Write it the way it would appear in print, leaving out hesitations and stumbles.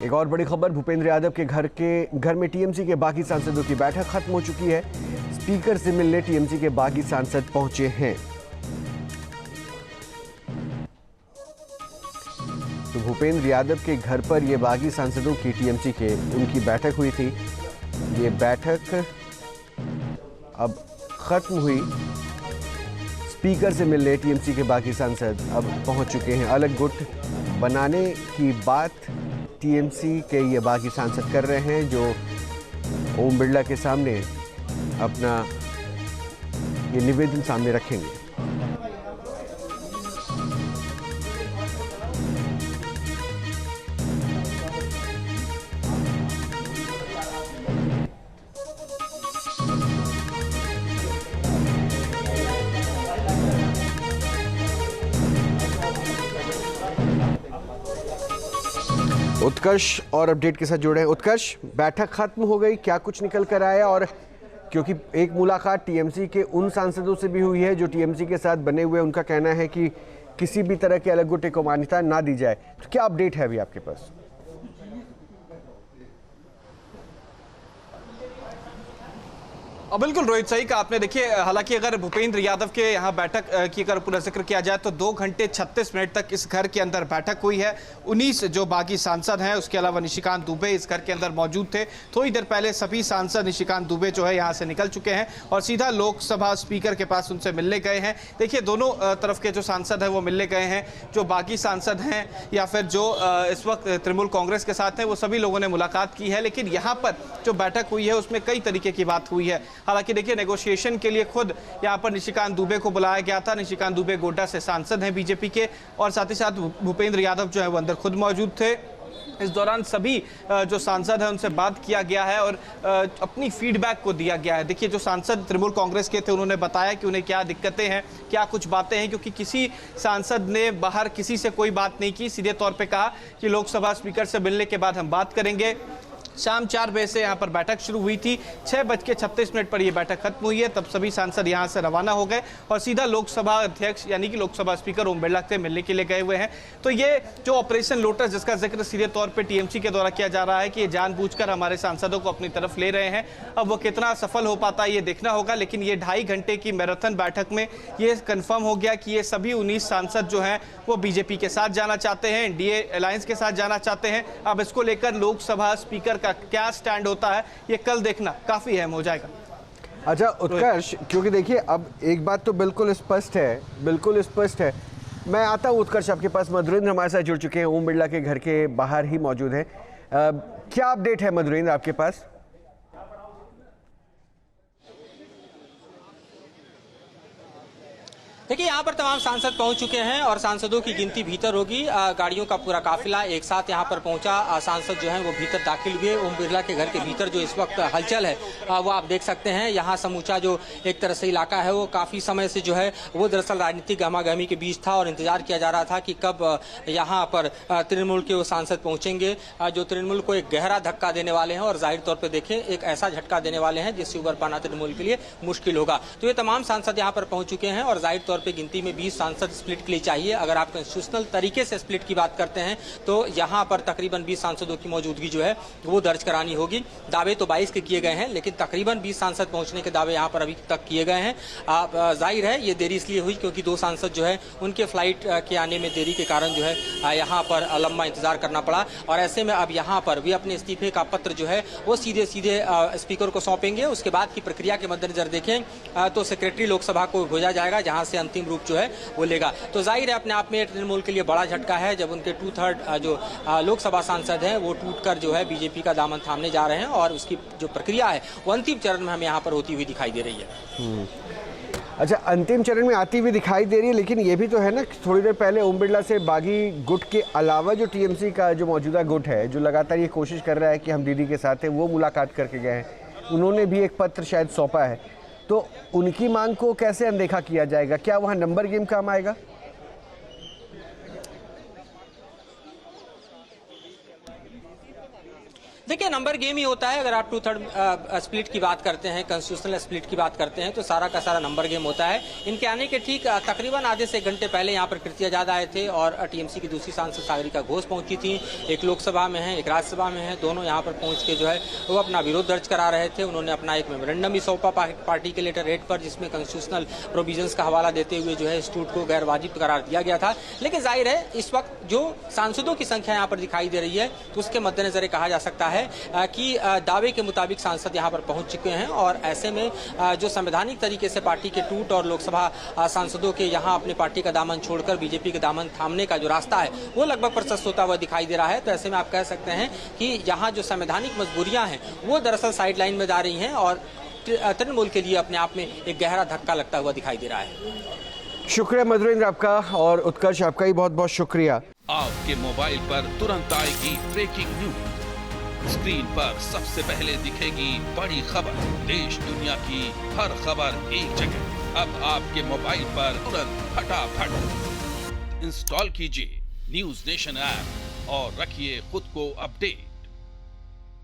एक और बड़ी खबर, भूपेंद्र यादव के घर में टीएमसी के बागी सांसदों की बैठक खत्म हो चुकी है। स्पीकर से मिलने टीएमसी के बागी सांसद पहुंचे हैं। तो भूपेंद्र यादव के घर पर ये बागी सांसदों की टीएमसी के उनकी बैठक हुई थी। ये बैठक अब खत्म हुई। स्पीकर से मिलने टीएमसी के बागी सांसद अब पहुंच चुके हैं। अलग गुट बनाने की बात टीएमसी के ये बागी सांसद कर रहे हैं, जो ओम बिरला के सामने अपना ये निवेदन सामने रखेंगे। उत्कर्ष और अपडेट के साथ जुड़े हैं। उत्कर्ष, बैठक खत्म हो गई, क्या कुछ निकल कर आया? और क्योंकि एक मुलाकात टीएमसी के उन सांसदों से भी हुई है जो टीएमसी के साथ बने हुए, उनका कहना है कि किसी भी तरह के अलग गुटे को मान्यता ना दी जाए, तो क्या अपडेट है अभी आपके पास? बिल्कुल रोहित, सही कहा आपने। देखिए, हालांकि अगर भूपेंद्र यादव के यहाँ बैठक की अगर पूरा जिक्र किया जाए तो 2 घंटे 36 मिनट तक इस घर के अंदर बैठक हुई है। 19 जो बागी सांसद हैं, उसके अलावा निशिकांत दुबे इस घर के अंदर मौजूद थे। थोड़ी देर पहले सभी सांसद निशिकांत दुबे जो है यहाँ से निकल चुके हैं और सीधा लोकसभा स्पीकर के पास उनसे मिलने गए हैं। देखिए, दोनों तरफ के जो सांसद हैं वो मिलने गए हैं। जो बागी सांसद हैं या फिर जो इस वक्त तृणमूल कांग्रेस के साथ हैं, वो सभी लोगों ने मुलाकात की है। लेकिन यहाँ पर जो बैठक हुई है उसमें कई तरीके की बात हुई है। हालांकि देखिए, नेगोशिएशन के लिए खुद यहां पर निशिकांत दुबे को बुलाया गया था। निशिकांत दुबे गोड्डा से सांसद हैं बीजेपी के, और साथ ही साथ भूपेंद्र यादव जो है वो अंदर खुद मौजूद थे। इस दौरान सभी जो सांसद हैं उनसे बात किया गया है और अपनी फीडबैक को दिया गया है। देखिए, जो सांसद तृणमूल कांग्रेस के थे उन्होंने बताया कि उन्हें क्या दिक्कतें हैं, क्या कुछ बातें हैं, क्योंकि किसी सांसद ने बाहर किसी से कोई बात नहीं की। सीधे तौर पे कहा कि लोकसभा स्पीकर से मिलने के बाद हम बात करेंगे। शाम 4 बजे से यहाँ पर बैठक शुरू हुई थी। 6:36 पर यह बैठक खत्म हुई है। तब सभी सांसद यहाँ से रवाना हो गए और सीधा लोकसभा अध्यक्ष यानी कि लोकसभा स्पीकर ओम बिरला से मिलने के लिए गए हुए हैं। तो ये जो ऑपरेशन लोटस, जिसका जिक्र सीधे तौर पे टीएमसी के द्वारा किया जा रहा है कि ये जानबूझकर हमारे सांसदों को अपनी तरफ ले रहे हैं, अब वो कितना सफल हो पाता है ये देखना होगा। लेकिन ये 2.5 घंटे की मैराथन बैठक में ये कन्फर्म हो गया कि ये सभी 19 सांसद जो हैं वो बीजेपी के साथ जाना चाहते हैं, एनडीए अलायंस के साथ जाना चाहते हैं। अब इसको लेकर लोकसभा स्पीकर क्या स्टैंड होता है ये कल देखना काफी अहम हो जाएगा। अच्छा उत्कर्ष, क्योंकि देखिए अब एक बात तो बिल्कुल स्पष्ट है। मैं आता हूँ उत्कर्ष आपके पास। मधुरेंद्र हमारे साथ जुड़ चुके हैं, ओम बिरला के घर के बाहर ही मौजूद हैं। क्या अपडेट है मधुरेंद्र आपके पास? देखिए, यहाँ पर तमाम सांसद पहुंच चुके हैं और सांसदों की गिनती भीतर होगी। गाड़ियों का पूरा काफिला एक साथ यहाँ पर पहुंचा। सांसद जो हैं वो भीतर दाखिल हुए। ओम बिरला के घर के भीतर जो इस वक्त हलचल है वो आप देख सकते हैं। यहाँ समूचा जो एक तरह से इलाका है वो काफ़ी समय से जो है वो दरअसल राजनीतिक गहमागहमी के बीच था और इंतजार किया जा रहा था कि कब यहाँ पर तृणमूल के वो सांसद पहुँचेंगे जो तृणमूल को एक गहरा धक्का देने वाले हैं और जाहिर तौर पर देखें एक ऐसा झटका देने वाले हैं जिससे उबर पाना तृणमूल के लिए मुश्किल होगा। तो ये तमाम सांसद यहाँ पर पहुँच चुके हैं और जाहिर तौर पे गिनती में 20 सांसद स्प्लिट के लिए चाहिए। अगर आप कॉन्स्टिट्यूशनल तरीके से स्प्लिट की बात करते हैं तो यहाँ पर तकरीबन 20 सांसदों की मौजूदगी जो है वो दर्ज करानी होगी। दावे तो 22 के किए गए हैं, लेकिन तकरीबन 20 सांसद पहुंचने के दावे यहाँ पर अभी तक किए गए हैं। जाहिर है ये देरी इसलिए हुई क्योंकि 2 सांसद जो है उनके फ्लाइट के आने में देरी के कारण जो है यहाँ पर लंबा इंतजार करना पड़ा और ऐसे में अब यहाँ पर वे अपने इस्तीफे का पत्र जो है वो सीधे स्पीकर को सौंपेंगे। उसके बाद की प्रक्रिया के मद्देनजर देखें तो सेक्रेटरी लोकसभा को भेजा जाएगा जहाँ से अंतिम रूप जो है वो लेगा। तो जाहिर है अपने आप में तृणमूल के लिए बड़ा झटका है जब उनके 2/3 जो लोकसभा सांसद हैं वो टूटकर जो है बीजेपी का दामन थामने जा रहे हैं और उसकी जो प्रक्रिया है वो अंतिम चरण में हमें यहाँ पर होती हुई दिखाई दे रही है। अच्छा, अंतिम चरण में आती हुई दिखाई दे रही है, लेकिन ये भी तो है ना, थोड़ी देर पहले ओम बिरला से बागी गुट के अलावा जो टीएमसी का जो मौजूदा गुट है जो लगातार ये कोशिश कर रहा है कि हम दीदी के साथ हैं, वो मुलाकात करके गए हैं, उन्होंने भी एक पत्र शायद सौंपा है। तो उनकी मांग को कैसे अनदेखा किया जाएगा? क्या वहाँ नंबर गेम काम आएगा? देखिए, नंबर गेम ही होता है। अगर आप 2/3 स्प्लिट की बात करते हैं, कॉन्स्टिट्यूशनल स्प्लिट की बात करते हैं, तो सारा का सारा नंबर गेम होता है। इनके आने के ठीक तकरीबन आधे से 1 घंटे पहले यहाँ पर कृति आजाद आए थे और टीएमसी की दूसरी सांसद सागरिका घोष पहुंची थी। एक लोकसभा में है, एक राज्यसभा में है, दोनों यहाँ पर पहुंच के जो है वो अपना विरोध दर्ज करा रहे थे। उन्होंने अपना एक मेमोरेंडम भी सौंपा पार्टी के लेटर हेड पर, जिसमें कॉन्स्टिट्यूशनल प्रोविजंस का हवाला देते हुए जो है इस टूट को गैर वाजिब करार दिया गया था। लेकिन जाहिर है इस वक्त जो सांसदों की संख्या यहाँ पर दिखाई दे रही है, तो उसके मद्देनजर कहा जा सकता है कि दावे के मुताबिक सांसद यहाँ पर पहुंच चुके हैं और ऐसे में जो संवैधानिक तरीके से पार्टी के टूट और लोकसभा सांसदों के यहाँ अपनी पार्टी का दामन छोड़कर बीजेपी के दामन थामने का जो रास्ता है वो लगभग प्रशस्त होता हुआ दिखाई दे रहा है। तो ऐसे में आप कह सकते हैं कि यहाँ जो संवैधानिक मजबूरियां हैं वो दरअसल साइडलाइन में जा रही हैं और तृणमूल के लिए अपने आप में एक गहरा धक्का लगता हुआ दिखाई दे रहा है। शुक्रिया मधुरेंद्र आपका, और उत्कर्ष आपका ही बहुत बहुत शुक्रिया। आपके मोबाइल पर तुरंत आएगी ब्रेकिंग न्यूज, स्क्रीन पर सबसे पहले दिखेगी बड़ी खबर, देश दुनिया की हर खबर एक जगह। अब आपके मोबाइल पर तुरंत फटाफट इंस्टॉल कीजिए न्यूज नेशन ऐप और रखिए खुद को अपडेट।